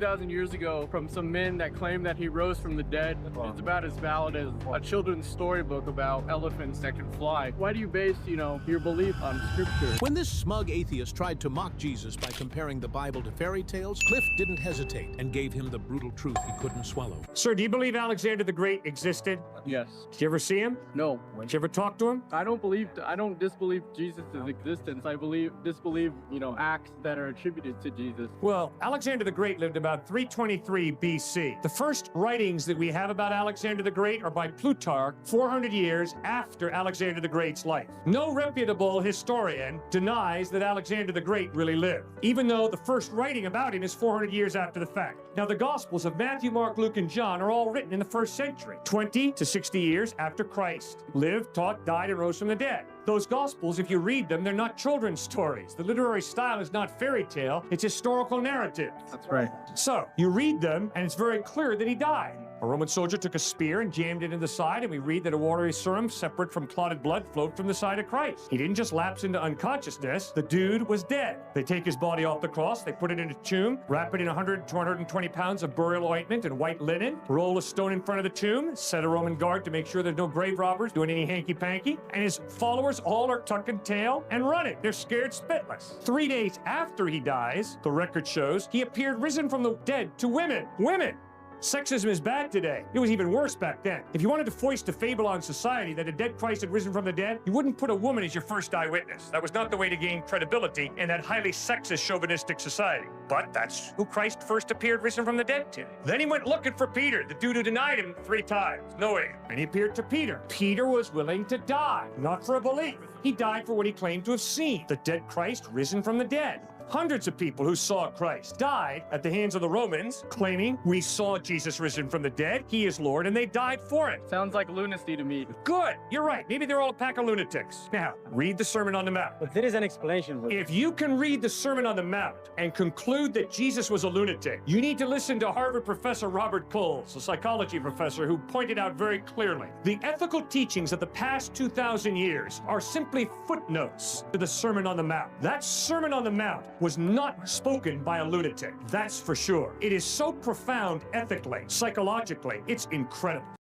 2,000 years ago from some men that claim that he rose from the dead. It's about as valid as a children's storybook about elephants that can fly. Why do you base, your belief on scripture? When this smug atheist tried to mock Jesus by comparing the Bible to fairy tales, Cliff didn't hesitate and gave him the brutal truth he couldn't swallow. Sir, do you believe Alexander the Great existed? Yes. Did you ever see him? No. Did you ever talk to him? I don't disbelieve Jesus' existence. I disbelieve, acts that are attributed to Jesus. Well, Alexander the Great lived about 323 BC. The first writings that we have about Alexander the Great are by Plutarch, 400 years after Alexander the Great's life. No reputable historian denies that Alexander the Great really lived, even though the first writing about him is 400 years after the fact. Now, the Gospels of Matthew, Mark, Luke, and John are all written in the first century, 20 to 60 years after Christ lived, taught, died, and rose from the dead. Those Gospels, if you read them, they're not children's stories. The literary style is not fairy tale, it's historical narrative. That's right. So, you read them, and it's very clear that he died. A Roman soldier took a spear and jammed it in the side, and we read that a watery serum separate from clotted blood flowed from the side of Christ. He didn't just lapse into unconsciousness, the dude was dead. They take his body off the cross, they put it in a tomb, wrap it in 100 to 120 pounds of burial ointment and white linen, roll a stone in front of the tomb, set a Roman guard to make sure there's no grave robbers doing any hanky-panky, and his followers all are tucking tail and running. They're scared spitless. 3 days after he dies, the record shows, he appeared risen from the dead to women. Women! Sexism is bad today. It was even worse back then. If you wanted to foist a fable on society that a dead Christ had risen from the dead, you wouldn't put a woman as your first eyewitness. That was not the way to gain credibility in that highly sexist, chauvinistic society. But that's who Christ first appeared risen from the dead to. Then he went looking for Peter, the dude who denied him 3 times. No way. And he appeared to Peter. Peter was willing to die, not for a belief. He died for what he claimed to have seen, the dead Christ risen from the dead. Hundreds of people who saw Christ died at the hands of the Romans, claiming, we saw Jesus risen from the dead, he is Lord, and they died for it. Sounds like lunacy to me. Good, you're right. Maybe they're all a pack of lunatics. Now, read the Sermon on the Mount. But there is an explanation. If you can read the Sermon on the Mount and conclude that Jesus was a lunatic, you need to listen to Harvard professor Robert Coles, a psychology professor, who pointed out very clearly, the ethical teachings of the past 2,000 years are simply footnotes to the Sermon on the Mount. That Sermon on the Mount was not spoken by a lunatic, that's for sure. It is so profound ethically, psychologically, it's incredible.